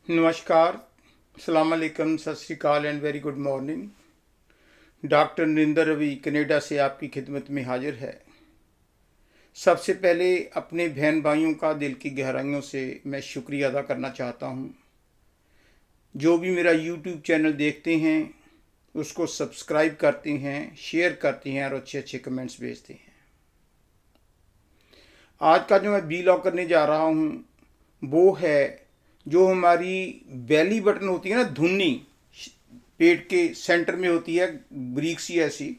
नमस्कार, अस्सलाम वालेकुम, सत श्री अकाल and very good morning. Doctor Narendra Ravi Canada से आपकी खिदमत में हाजिर है। सबसे पहले अपने बहन भाइयों का दिल की गहराइयों से मैं शुक्रिया अदा करना चाहता हूँ। जो भी मेरा यूट्यूब चैनल देखते हैं उसको सब्सक्राइब करते हैं, शेयर करते हैं और अच्छे अच्छे कमेंट्स भेजते हैं। आज का जो मैं बी लॉक करने जा रहा हूँ वो है जो हमारी बेली बटन होती है ना, धुन्नी पेट के सेंटर में होती है, ब्रीक सी ऐसी,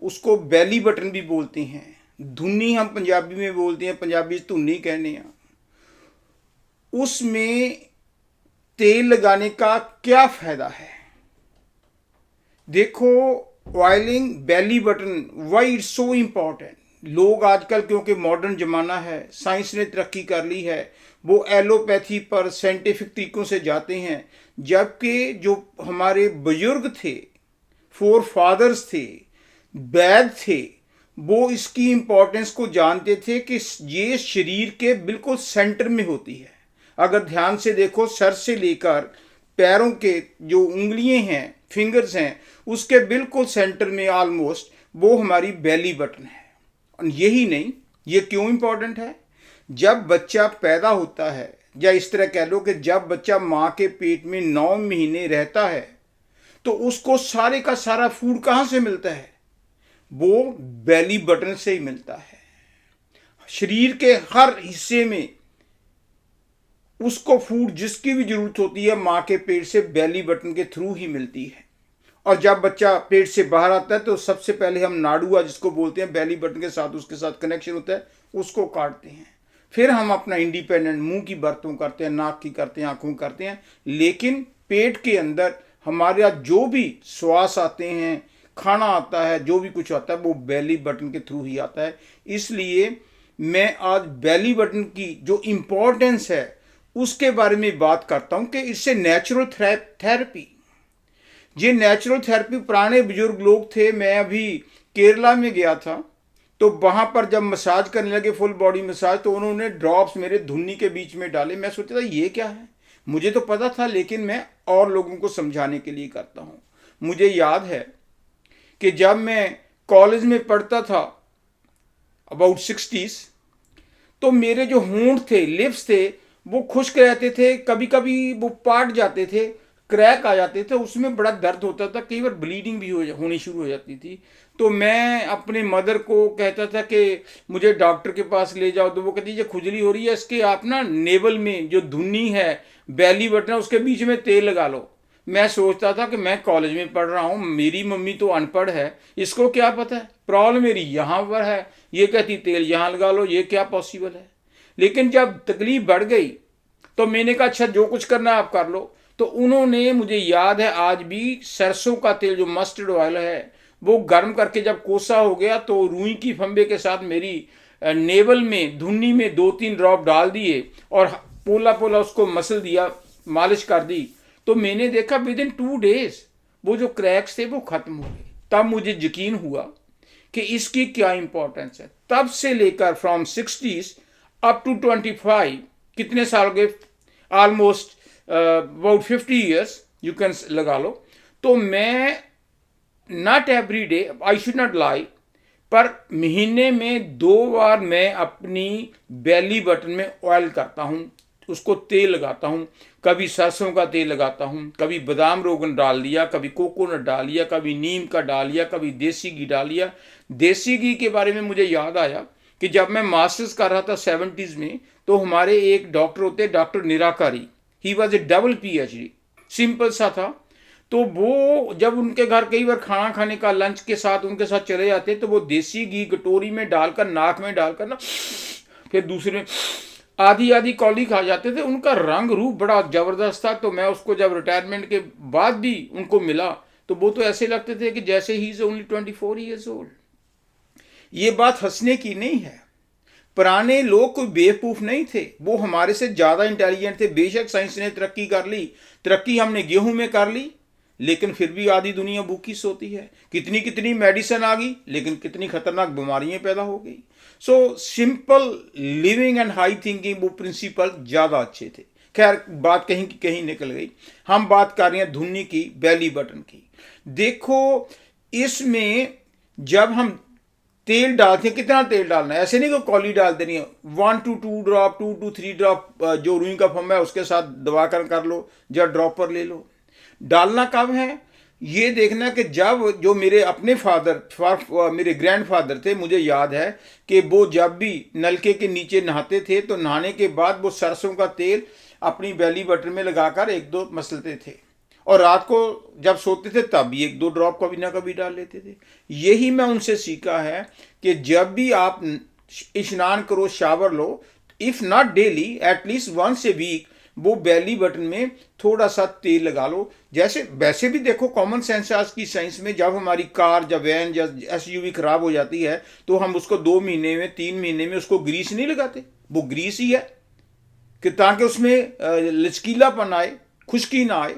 उसको बेली बटन भी बोलते हैं। धुन्नी हम पंजाबी में बोलते हैं, पंजाबी धुन्नी कहने हैं। उसमें तेल लगाने का क्या फायदा है? देखो, oiling belly button, why it's so important. लोग आजकल, क्योंकि मॉडर्न ज़माना है, साइंस ने तरक्की कर ली है, वो एलोपैथी पर साइंटिफिक तरीक़ों से जाते हैं। जबकि जो हमारे बुजुर्ग थे, फोर फादर्स थे, वैद थे, वो इसकी इम्पोर्टेंस को जानते थे कि ये शरीर के बिल्कुल सेंटर में होती है। अगर ध्यान से देखो, सर से लेकर पैरों के जो उंगलियां हैं, फिंगर्स हैं, उसके बिल्कुल सेंटर में ऑलमोस्ट वो हमारी बेली बटन है। यही नहीं, ये क्यों इम्पोर्टेंट है? जब बच्चा पैदा होता है, या इस तरह कह लो कि जब बच्चा माँ के पेट में 9 महीने रहता है, तो उसको सारे का सारा फूड कहाँ से मिलता है? वो बेली बटन से ही मिलता है। शरीर के हर हिस्से में उसको फूड जिसकी भी जरूरत होती है माँ के पेट से बेली बटन के थ्रू ही मिलती है। और जब बच्चा पेट से बाहर आता है तो सबसे पहले हम नाड़ुआ जिसको बोलते हैं, बेली बटन के साथ उसके साथ कनेक्शन होता है, उसको काटते हैं। फिर हम अपना इंडिपेंडेंट मुंह की बर्तों करते हैं, नाक की करते हैं, आंखों करते हैं। लेकिन पेट के अंदर हमारे जो भी श्वास आते हैं, खाना आता है, जो भी कुछ आता है, वो बेली बटन के थ्रू ही आता है। इसलिए मैं आज बेली बटन की जो इम्पोर्टेंस है उसके बारे में बात करता हूं कि इससे नेचुरल थेरेपी, ये नेचुरल थेरेपी पुराने बुजुर्ग लोग थे। मैं अभी केरला में गया था, तो वहां पर जब मसाज करने लगे, फुल बॉडी मसाज, तो उन्होंने ड्रॉप्स मेरे धुन्नी के बीच में डाले। मैं सोचा था ये क्या है, मुझे तो पता था, लेकिन मैं और लोगों को समझाने के लिए करता हूँ। मुझे याद है कि जब मैं कॉलेज में पढ़ता था, अबाउट 60s, तो मेरे जो होंठ थे, लिप्स थे, वो खुश्क रहते थे, कभी कभी वो पाट जाते थे, क्रैक आ जाते थे, उसमें बड़ा दर्द होता था, कई बार ब्लीडिंग भी होनी शुरू हो जाती थी। तो मैं अपने मदर को कहता था कि मुझे डॉक्टर के पास ले जाओ। तो वो कहती है खुजली हो रही है, इसके आप ना नेवल में जो धुन्नी है, बेली बटन, उसके बीच में तेल लगा लो। मैं सोचता था कि मैं कॉलेज में पढ़ रहा हूँ, मेरी मम्मी तो अनपढ़ है, इसको क्या पता है, प्रॉब्लम मेरी यहाँ पर है, ये कहती तेल यहाँ लगा लो, ये क्या पॉसिबल है। लेकिन जब तकलीफ बढ़ गई तो मैंने कहा अच्छा जो कुछ करना है आप कर लो। तो उन्होंने, मुझे याद है आज भी, सरसों का तेल जो मस्टर्ड ऑयल है वो गर्म करके जब कोसा हो गया तो रुई की फंबे के साथ मेरी नेवल में, धुन्नी में 2-3 ड्रॉप डाल दिए और पोला पोला उसको मसल दिया, मालिश कर दी। तो मैंने देखा विद इन 2 डेज वो जो क्रैक्स थे वो खत्म हो गए। तब मुझे यकीन हुआ कि इसकी क्या इंपॉर्टेंस है। तब से लेकर फ्रॉम 60s अप टू 25, कितने साल गए, almost about 50 years you can लगा लो। तो मैं not every day, I should not lie, पर महीने में 2 बार मैं अपनी बेली बटन में ऑयल करता हूँ, उसको तेल लगाता हूँ। कभी सरसों का तेल लगाता हूँ, कभी बादाम रोगन डाल दिया, कभी कोकोनट डाल लिया, कभी नीम का डाल लिया, कभी देसी घी डाल लिया। देसी घी के बारे में मुझे याद आया कि जब मैं मास्टर्स कर रहा था 70s में, तो हमारे एक डॉक्टर होते, doctor Nirakari, he was a double PhD, simple सा था। तो वो जब उनके घर कई बार खाना खाने का लंच के साथ उनके साथ चले जाते, तो वो देसी घी कटोरी में डालकर, नाक में डालकर ना, फिर दूसरे में आधी आधी कौली खा जाते थे। उनका रंग रूप बड़ा जबरदस्त था। तो मैं उसको जब रिटायरमेंट के बाद भी उनको मिला तो वो तो ऐसे लगते थे कि जैसे he is only 24 years old. ये बात हंसने की नहीं है। पुराने लोग कोई बेवकूफ नहीं थे, वो हमारे से ज्यादा इंटेलिजेंट थे। बेशक साइंस ने तरक्की कर ली, तरक्की हमने गेहूं में कर ली, लेकिन फिर भी आधी दुनिया भूखी सोती है। कितनी कितनी मेडिसिन आ गई, लेकिन कितनी खतरनाक बीमारियां पैदा हो गई। So simple living and high thinking, वो प्रिंसिपल ज्यादा अच्छे थे। खैर बात कहीं की कहीं निकल गई। हम बात कर रहे हैं धुन्नी की, बेली बटन की। देखो इसमें जब हम तेल डालते हैं, कितना तेल डालना है, ऐसे नहीं कि कौली डाल देनी है। 1 to 2 ड्रॉप, 2 to 3 ड्रॉप जो रुई का फम है उसके साथ दबा कर लो, या ड्रॉपर ले लो। डालना कब है ये देखना कि जब जो मेरे अपने मेरे ग्रैंडफादर थे, मुझे याद है कि वो जब भी नलके के नीचे नहाते थे तो नहाने के बाद वो सरसों का तेल अपनी बेली बटन में लगाकर 1-2 मसलते थे, और रात को जब सोते थे तब भी 1-2 ड्रॉप कभी ना कभी डाल लेते थे। यही मैं उनसे सीखा है कि जब भी आप स्नान करो, शावर लो, if not daily at least once a week, वो बेली बटन में थोड़ा सा तेल लगा लो। जैसे वैसे भी देखो कॉमन सेंस आज की साइंस में, जब हमारी कार या वैन या एसयूवी खराब हो जाती है तो हम उसको 2 महीने में 3 महीने में उसको ग्रीस नहीं लगाते, वो ग्रीस ही है कि ताकि उसमें लचकीलापन आए, खुश्की ना आए।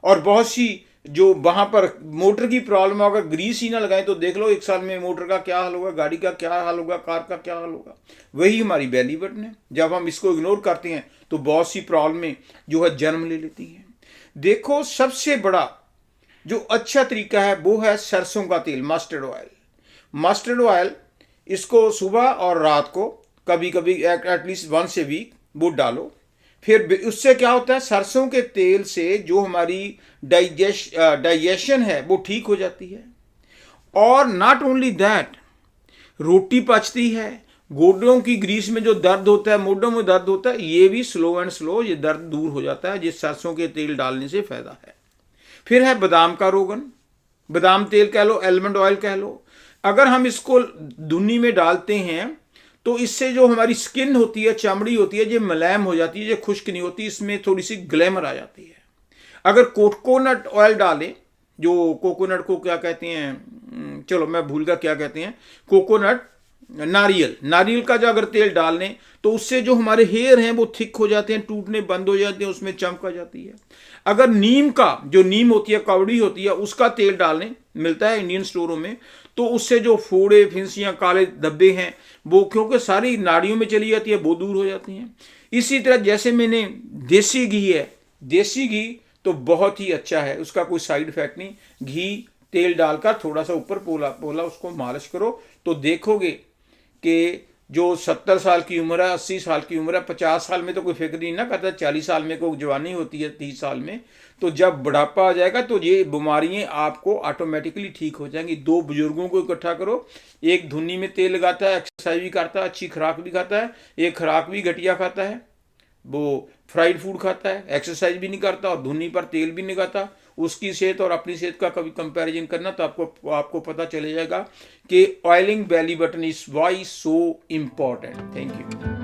और बहुत सी जो वहां पर मोटर की प्रॉब्लम है, अगर ग्रीस ही ना लगाएं तो देख लो 1 साल में मोटर का क्या हाल होगा, गाड़ी का क्या हाल होगा, कार का क्या हाल होगा। वही हमारी बेली बटन है, जब हम इसको इग्नोर करते हैं तो बहुत सी प्रॉब्लमें जो है जन्म ले लेती हैं। देखो सबसे बड़ा जो अच्छा तरीका है वो है सरसों का तेल, मस्टर्ड ऑयल। मस्टर्ड ऑयल इसको सुबह और रात को कभी कभी एटलीस्ट वंस ए वीक वो डालो। फिर उससे क्या होता है, सरसों के तेल से जो हमारी डाइजेशन है वो ठीक हो जाती है। और नॉट ओनली दैट, रोटी पचती है, गोडों की ग्रीस में जो दर्द होता है, मोढों में दर्द होता है, ये भी स्लो एंड स्लो ये दर्द दूर हो जाता है, जिस सरसों के तेल डालने से फायदा है। फिर है बादाम का रोगन, बादाम तेल कह लो, आलमंड ऑयल कह लो। अगर हम इसको धुन्नी में डालते हैं तो इससे जो हमारी स्किन होती है, चमड़ी होती है, ये मुलायम हो जाती है, ये खुश्क नहीं होती, इसमें थोड़ी सी ग्लैमर आ जाती है। अगर कोकोनट ऑयल डालें, जो कोकोनट को क्या कहते हैं, चलो मैं भूल गया क्या कहते हैं, कोकोनट, नारियल का जो अगर तेल डाल लें तो उससे जो हमारे हेयर हैं वो थिक हो जाते हैं, टूटने बंद हो जाते हैं, उसमें चमक आ जाती है। अगर नीम का, जो नीम होती है, कवड़ी होती है, उसका तेल डालने मिलता है इंडियन स्टोरों में, तो उससे जो फोड़े, फिंसियां, काले धब्बे हैं वो क्योंकि सारी नाड़ियों में चली जाती है, वो दूर हो जाती हैं। इसी तरह जैसे मैंने देसी घी है, देसी घी तो बहुत ही अच्छा है, उसका कोई साइड इफेक्ट नहीं। घी तेल डालकर थोड़ा सा ऊपर पोला पोला उसको मालिश करो तो देखोगे कि जो 70 साल की उम्र है, 80 साल की उम्र है, 50 साल में तो कोई फिक्र नहीं ना करता, 40 साल में कोई जवानी होती है, 30 साल में, तो जब बुढ़ापा आ जाएगा तो ये बीमारियां आपको ऑटोमेटिकली ठीक हो जाएंगी। 2 बुजुर्गों को इकट्ठा करो, एक धुन्नी में तेल लगाता है, एक्सरसाइज भी करता है, अच्छी खुराक भी खाता है, एक खुराक भी घटिया खाता है, वो फ्राइड फूड खाता है, एक्सरसाइज भी नहीं करता और धुन्नी पर तेल भी नहीं लगाता, उसकी सेहत और अपनी सेहत का कभी कंपैरिजन करना तो आपको पता चले जाएगा कि oiling belly button is why so important. Thank you.